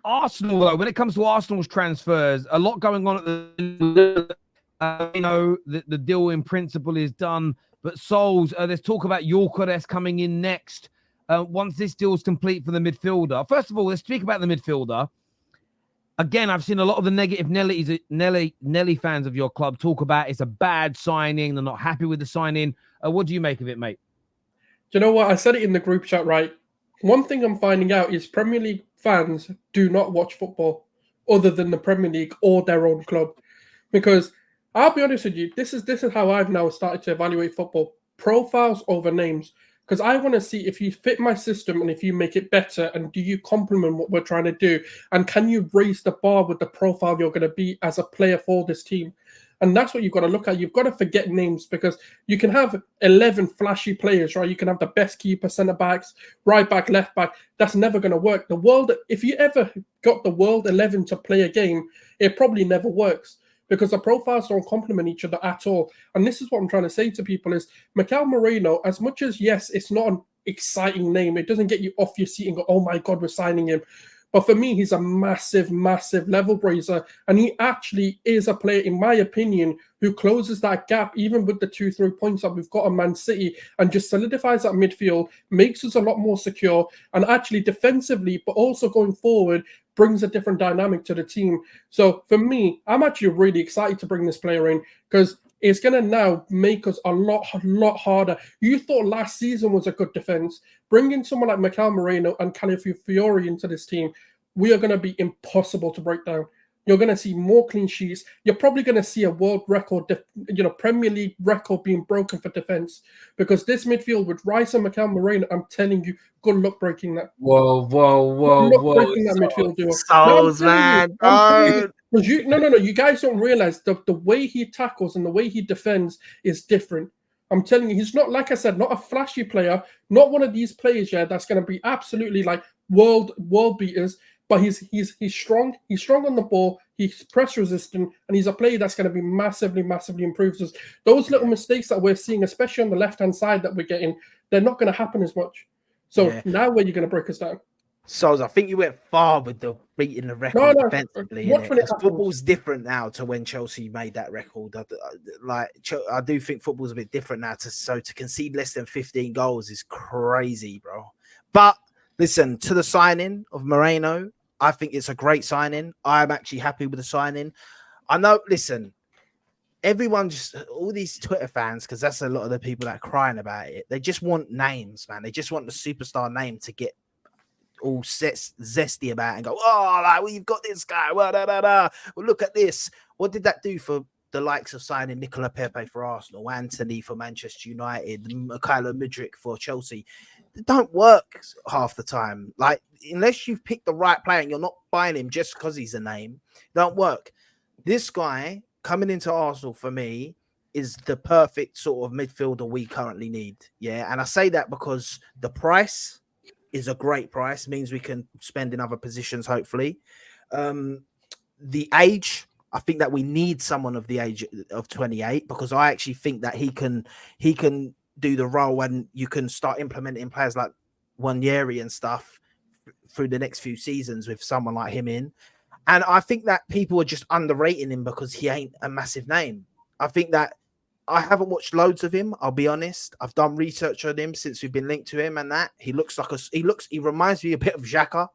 Arsenal, though, when it comes to Arsenal's transfers, a lot going on at the the deal in principle is done. But Souls, there's talk about Yorkeres coming in next. Once this deal is complete for the midfielder. First of all, let's speak about the midfielder. Again, I've seen a lot of the negative Nelly fans of your club talk about it's a bad signing. They're not happy with the signing. What do you make of it, mate? Do you know what? I said it in the group chat, right? One thing I'm finding out is Premier League fans do not watch football other than the Premier League or their own club. Because I'll be honest with you, this is how I've now started to evaluate football. Profiles over names. Because I want to see if you fit my system and if you make it better and do you complement what we're trying to do and can you raise the bar with the profile you're going to be as a player for this team. And that's what you've got to look at. You've got to forget names because you can have 11 flashy players, right? You can have the best keeper, centre backs, right back, left back. That's never going to work. The world, if you ever got the world 11 to play a game, it probably never works because the profiles don't complement each other at all. And this is what I'm trying to say to people is Mikel Moreno, as much as, yes, it's not an exciting name. It doesn't get you off your seat and go, oh my God, we're signing him. But for me, he's a massive, massive level raiser. And he actually is a player, in my opinion, who closes that gap, even with the 2-3 points that we've got on Man City, and just solidifies that midfield, makes us a lot more secure, and actually defensively, but also going forward, brings a different dynamic to the team. So for me, I'm actually really excited to bring this player in because it's going to now make us a lot harder. You thought last season was a good defense. Bringing someone like Mikel Moreno and Calafiori into this team, we are going to be impossible to break down. You're going to see more clean sheets. You're probably going to see a world record, Premier League record being broken for defense because this midfield with Rice and Mikel Moreno, I'm telling you, good luck breaking that. Whoa. Breaking that midfield duo. Souls, man. Because you guys don't realize the way he tackles and the way he defends is different. I'm telling you, he's not, like I said, not a flashy player, not one of these players, that's going to be absolutely like world beaters. But he's strong. He's strong on the ball. He's press resistant, and he's a player that's going to be massively improved. Those little mistakes that we're seeing, especially on the left hand side that we're getting, they're not going to happen as much. So now where you're going to break us down? So I think you went far with the beating the record defensively. Football's different now to when Chelsea made that record. I do think football's a bit different now. To concede less than 15 goals is crazy, bro. But listen, to the signing of Moreno, I think it's a great signing. I'm actually happy with the signing. I know, listen, everyone all these Twitter fans, because that's a lot of the people that are crying about it, they just want names, man. They just want the superstar name to get all zesty about it and go, you've got this guy. Well, look at this. What did that do for the likes of signing Nicola Pepe for Arsenal, Anthony for Manchester United, Mikhailo Mudryk for Chelsea? It don't work half the time. Like, unless you've picked the right player and you're not buying him just because he's a name, it don't work. This guy coming into Arsenal for me is the perfect sort of midfielder we currently need. Yeah. And I say that because the price is a great price, means we can spend in other positions, hopefully. The age, I think that we need someone of the age of 28 because I actually think that he can do the role and you can start implementing players like Wanyeri and stuff through the next few seasons with someone like him in. And I think that people are just underrating him because he ain't a massive name. I think that I haven't watched loads of him. I'll be honest. I've done research on him since we've been linked to him and that he reminds me a bit of Xhaka.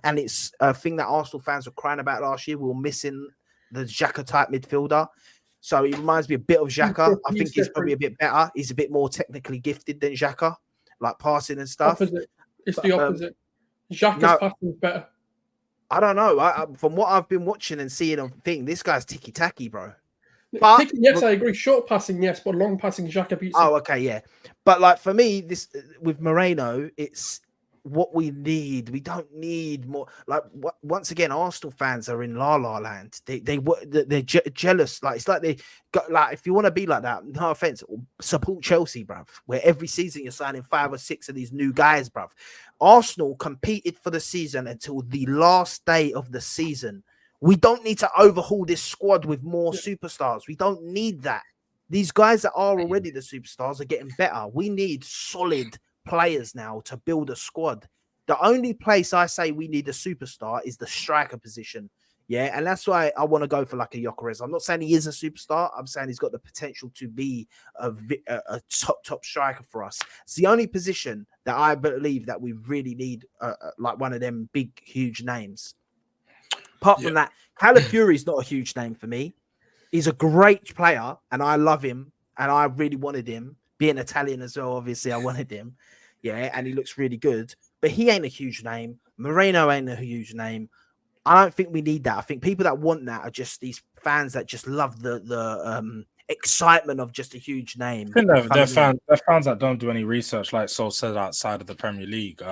And it's a thing that Arsenal fans were crying about last year. We were missing the Xhaka type midfielder. So he reminds me a bit of Xhaka. I think he's probably a bit better. He's a bit more technically gifted than Xhaka, like passing and stuff. It's the opposite. Xhaka's passing is better. I don't know. From what I've been watching and seeing of thing, this guy's ticky-tacky, bro. But, yes, I agree. Short passing, yes, but long passing, Xhaka beats him. Oh, okay, yeah. But like for me, this with Moreno, it's what we need. We don't need more. Like once again, Arsenal fans are in la la land. They're jealous. Like it's like they got like if you want to be like that, no offense, support Chelsea, bruv. Where every season you're signing 5 or 6 of these new guys, bruv. Arsenal competed for the season until the last day of the season. We don't need to overhaul this squad with more superstars. We don't need that. These guys that are already the superstars are getting better. We need solid players now to build a squad. The only place I say we need a superstar is the striker position. Yeah, and that's why I want to go for like a Gyökeres. I'm not saying he is a superstar. I'm saying he's got the potential to be a top striker for us. It's the only position that I believe that we really need, like one of them big, huge names. Apart from that, Calafiori is not a huge name for me. He's a great player, and I love him, and I really wanted him. Being Italian as well, obviously, I wanted him. Yeah, and he looks really good. But he ain't a huge name. Moreno ain't a huge name. I don't think we need that. I think people that want that are just these fans that just love the excitement of just a huge name. I think they're fans that don't do any research, like Sol said, outside of the Premier League.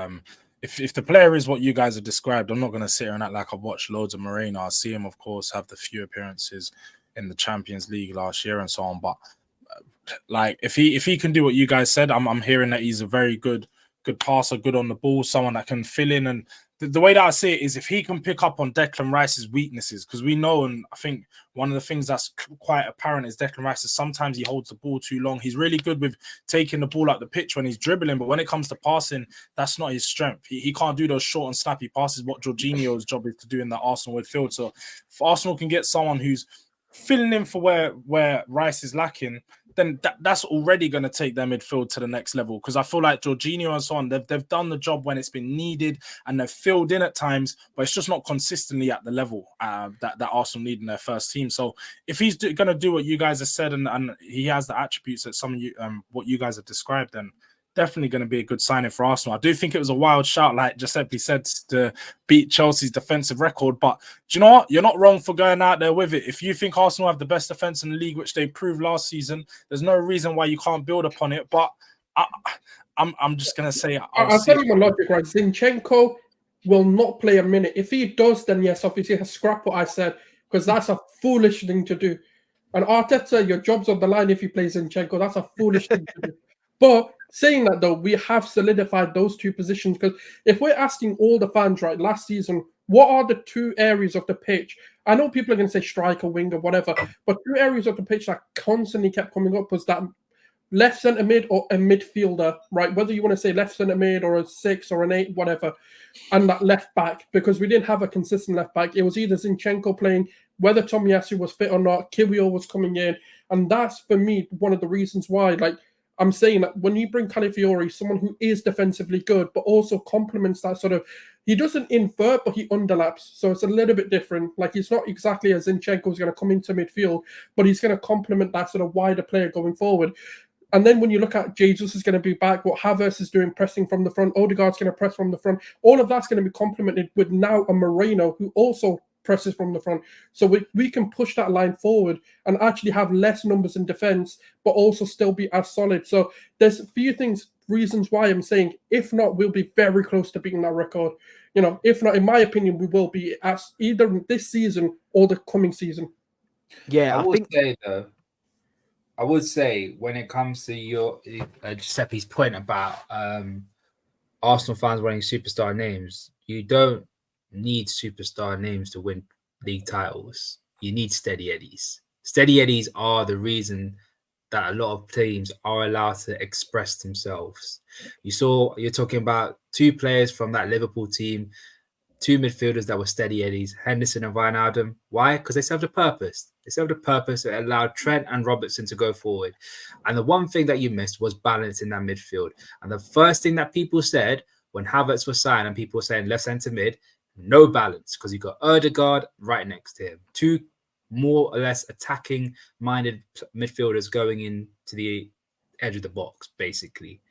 If the player is what you guys have described, I'm not going to sit here and act like I've watched loads of Moreno. I see him, of course, have the few appearances in the Champions League last year and so on. But like, if he can do what you guys said, I'm hearing that he's a very good passer, good on the ball, someone that can fill in. And the way that I see it is if he can pick up on Declan Rice's weaknesses, because we know, and I think one of the things that's quite apparent is Declan Rice is sometimes he holds the ball too long. He's really good with taking the ball out the pitch when he's dribbling, but when it comes to passing, that's not his strength. He can't do those short and snappy passes, what Jorginho's job is to do in the Arsenal midfield. So if Arsenal can get someone who's filling in for where Rice is lacking, then that's already going to take their midfield to the next level. Because I feel like Jorginho and so on, they've done the job when it's been needed and they've filled in at times, but it's just not consistently at the level that Arsenal need in their first team. So if he's going to do what you guys have said and he has the attributes that some of you, what you guys have described, then definitely going to be a good signing for Arsenal. I do think it was a wild shout, like Giuseppe said, to beat Chelsea's defensive record. But do you know what? You're not wrong for going out there with it. If you think Arsenal have the best defense in the league, which they proved last season, there's no reason why you can't build upon it. But I'm just going to say... I'll tell you my logic, right? Zinchenko will not play a minute. If he does, then yes, obviously, scrap what I said, because that's a foolish thing to do. And Arteta, your job's on the line if you play Zinchenko. That's a foolish thing to do. But saying that, though, we have solidified those two positions, because if we're asking all the fans, right, last season, what are the two areas of the pitch? I know people are going to say striker, winger, whatever, but two areas of the pitch that constantly kept coming up was that left centre mid or a midfielder, right? Whether you want to say left centre mid or a 6 or an 8, whatever, and that left back, because we didn't have a consistent left back. It was either Zinchenko playing, whether Tomiyasu was fit or not, Kiwior was coming in, and that's, for me, one of the reasons why, like, I'm saying that when you bring Calafiori, someone who is defensively good, but also complements that sort of, he doesn't invert, but he underlaps. So it's a little bit different. Like, he's not exactly as Zinchenko is going to come into midfield, but he's going to complement that sort of wider player going forward. And then when you look at Jesus is going to be back, what Havertz is doing, pressing from the front, Odegaard's going to press from the front. All of that's going to be complemented with now a Moreno who also presses from the front. So we can push that line forward and actually have less numbers in defense, but also still be as solid. So there's a few reasons why I'm saying, if not, we'll be very close to beating that record. You know, if not, in my opinion, we will be as either this season or the coming season. Yeah, I would say when it comes to your Giuseppe's point about Arsenal fans wanting superstar names, you don't need superstar names to win league titles. You need steady eddies. Steady eddies are the reason that a lot of teams are allowed to express themselves. You're talking about two players from that Liverpool team, two midfielders that were steady eddies, Henderson and Wijnaldum. Why? Because they served a purpose. They served a purpose that allowed Trent and Robertson to go forward. And the one thing that you missed was balance in that midfield. And the first thing that people said when Havertz was signed and people were saying left centre mid, no balance, because you got Odegaard right next to him. Two more or less attacking-minded midfielders going into the edge of the box, basically.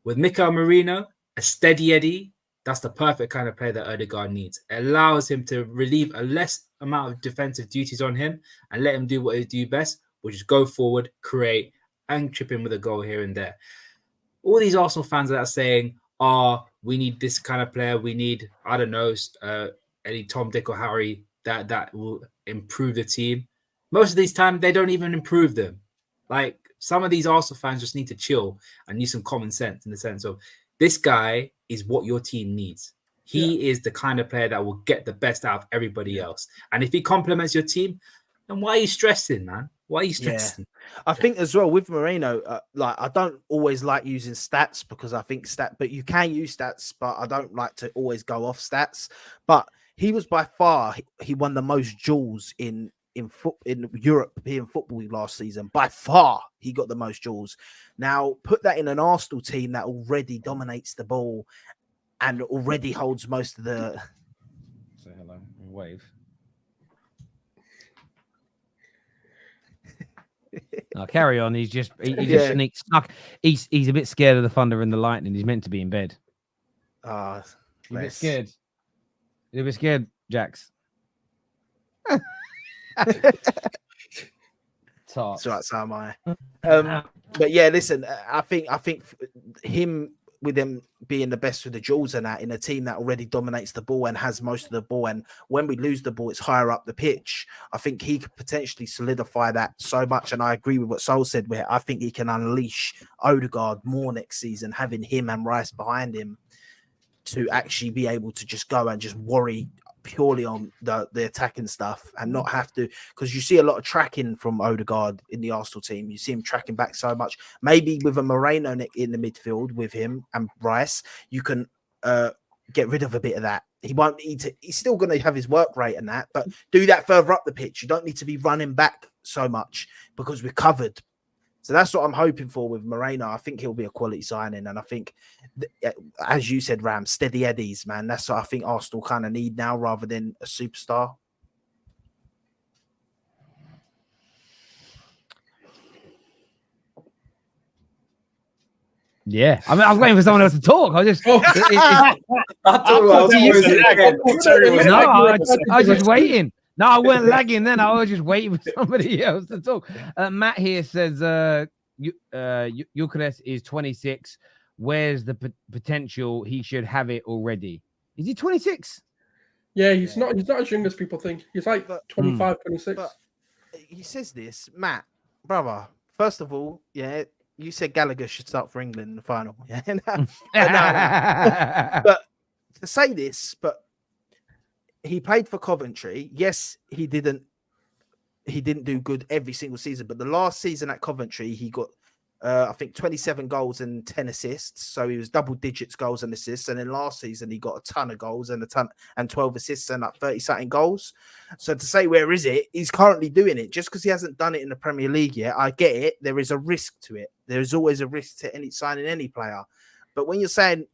With Mikel Merino, a steady Eddie, that's the perfect kind of player that Odegaard needs. It allows him to relieve a less amount of defensive duties on him and let him do what he do best, which is go forward, create, and chip in with a goal here and there. All these Arsenal fans that are saying, we need this kind of player. We need, I don't know, any Tom, Dick, or Harry that will improve the team. Most of these times, they don't even improve them. Like, some of these Arsenal fans just need to chill and use some common sense in the sense of this guy is what your team needs. He is the kind of player that will get the best out of everybody else. And if he complements your team, then why are you stressing, man? Why are you Yeah. stressing? I think as well with Moreno, like I don't always like using stats because I think but you can use stats, but I don't like to always go off stats. But he was by far he won the most duels in European football last season. By far, he got the most duels. Now put that in an Arsenal team that already dominates the ball and already holds most of the. Say hello, wave. No, carry on. He's just just snuck. He's a bit scared of the thunder and the lightning. He's meant to be in bed. Ah, You're a bit scared. You're a bit scared, Jax. That's right, so am I. But yeah, listen, I think him with them being the best with the duels and that in a team that already dominates the ball and has most of the ball, and when we lose the ball, it's higher up the pitch. I think he could potentially solidify that so much. And I agree with what Sol said, where I think he can unleash Odegaard more next season, having him and Rice behind him to actually be able to just go and just worry purely on the attacking stuff and not have to, because you see a lot of tracking from Odegaard in the Arsenal team. You see him tracking back so much. Maybe with a Moreno in the midfield with him and Rice, you can get rid of a bit of that. He won't need to, he's still going to have his work rate and that, but do that further up the pitch. You don't need to be running back so much because we're covered. So that's what I'm hoping for with Moreno. I think he'll be a quality signing. And I think, as you said, Ram, steady eddies, man. That's what I think Arsenal kind of need now rather than a superstar. Yeah. I mean, I was waiting for someone else to talk. I was just... I was just waiting. No, I weren't lagging then. I was just waiting for somebody else to talk. Matt here says Eucharist is 26. Where's the potential? He should have it already. Is he 26? Yeah, he's not as young as people think. He's like 25, 26. But he says this, Matt, brother. First of all, yeah, you said Gallagher should start for England in the final. Yeah, no. But to say this, but he played for Coventry. Yes, he didn't do good every single season, but the last season at Coventry, he got I think 27 goals and 10 assists. So he was double digits goals and assists. And then last season he got a ton of goals and 12 assists and like 30 something goals. So to say where is it, he's currently doing it. Just because he hasn't done it in the Premier League yet, I get it. There is a risk to it. There is always a risk to signing any player. But when you're saying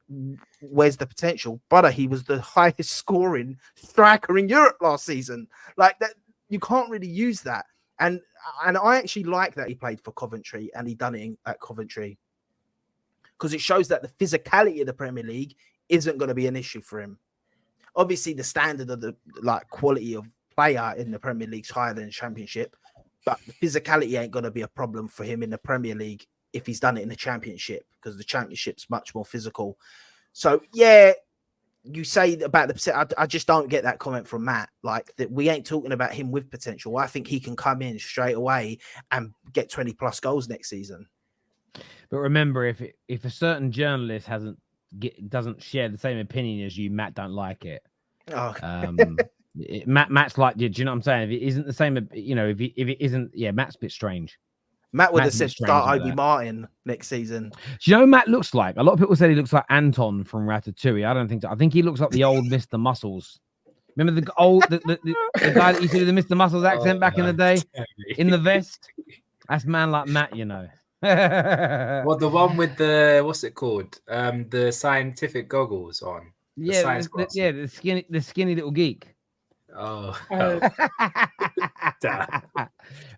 where's the potential, brother, he was the highest scoring striker in Europe last season. Like that, you can't really use that. And I actually like that he played for Coventry and he done it at Coventry because it shows that the physicality of the Premier League isn't going to be an issue for him. Obviously, the standard of the quality of player in the Premier League is higher than the Championship, but the physicality ain't going to be a problem for him in the Premier League if he's done it in the Championship, because the Championship's much more physical. So, yeah, you say about the percent. I just don't get that comment from Matt. Like that, we ain't talking about him with potential. I think he can come in straight away and get 20 plus goals next season. But remember, if a certain journalist doesn't share the same opinion as you, Matt don't like it. Oh. Matt's like, do you know what I'm saying? If it isn't the same, if it isn't, yeah, Matt's a bit strange. Matt would have said start Obi Martin next season. Do you know who Matt looks like? A lot of people said he looks like Anton from Ratatouille. I don't think so. I think he looks like the old Mr. Muscles. Remember the guy that used to do the Mr. Muscles accent back in the day? In the vest? That's man like Matt, you know. Well, the one with the, what's it called? The scientific goggles on. The skinny little geek. Oh.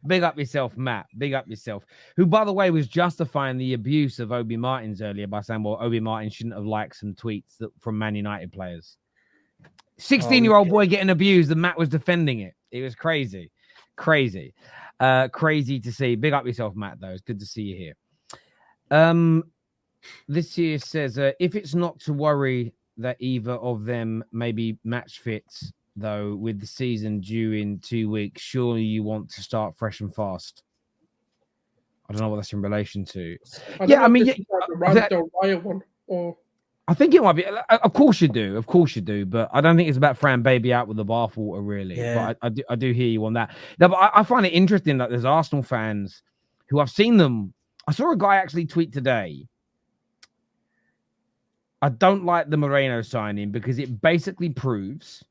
Big up yourself, Matt. Big up yourself. Who, by the way, was justifying the abuse of Obi Martins earlier by saying, well, Obi Martin shouldn't have liked some tweets from Man United players. 16-year-old boy getting abused and Matt was defending it. It was crazy. Crazy to see. Big up yourself, Matt, though. It's good to see you here. This here says, if it's not to worry that either of them may be match fits, though, with the season due in 2 weeks, surely you want to start fresh and fast. I don't know what that's in relation to. The Ryan one or I think it might be. Of course you do. Of course you do. But I don't think it's about throwing baby out with the bathwater, really. Yeah. But I do hear you on that. No, but I find it interesting that there's Arsenal fans who I've seen them. I saw a guy actually tweet today. I don't like the Moreno signing because it basically proves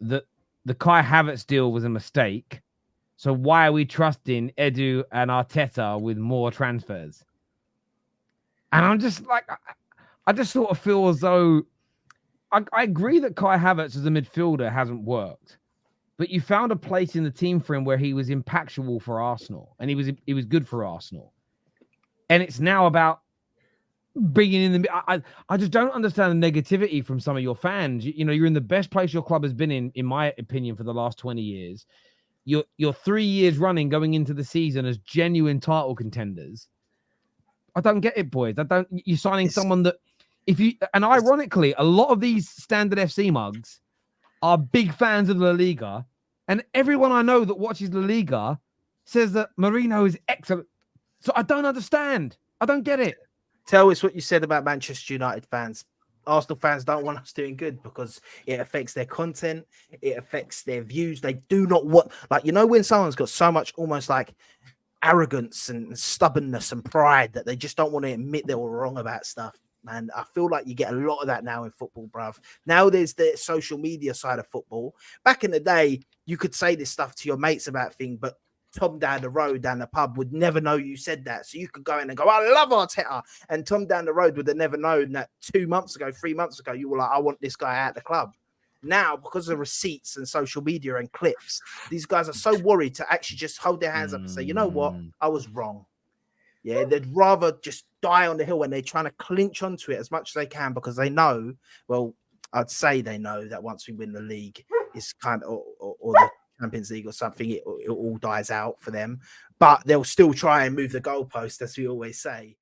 that the Kai Havertz deal was a mistake. So why are we trusting Edu and Arteta with more transfers? And I'm just like, I just sort of feel as though I agree that Kai Havertz as a midfielder hasn't worked, but you found a place in the team for him where he was impactful for Arsenal and he was good for Arsenal. And it's now about bringing in the. I just don't understand the negativity from some of your fans. You know, you're in the best place your club has been in my opinion, for the last 20 years. You're 3 years running going into the season as genuine title contenders. I don't get it, boys. You're signing someone that, and ironically, a lot of these Standard FC mugs are big fans of La Liga, and everyone I know that watches La Liga says that Marino is excellent. So I don't understand. I don't get it. Tell us what you said about Manchester United fans. Arsenal fans don't want us doing good because it affects their content, it affects their views. They do not want, like, you know, when someone's got so much almost like arrogance and stubbornness and pride that they just don't want to admit they were wrong about stuff. Man, I feel like you get a lot of that now in football, bruv. Now there's the social media side of football. Back in the day, you could say this stuff to your mates about things, but Tom down the road, down the pub, would never know you said that. So you could go in and go, I love Arteta. And Tom down the road would have never known that 2 months ago, 3 months ago, you were like, I want this guy out of the club. Now, because of receipts and social media and clips, these guys are so worried to actually just hold their hands up and say, you know what? I was wrong. Yeah, they'd rather just die on the hill when they're trying to clinch onto it as much as they can because they know, well, I'd say they know that once we win the league, it's kind of, or the Champions League or something, it all dies out for them. But they'll still try and move the goalpost, as we always say.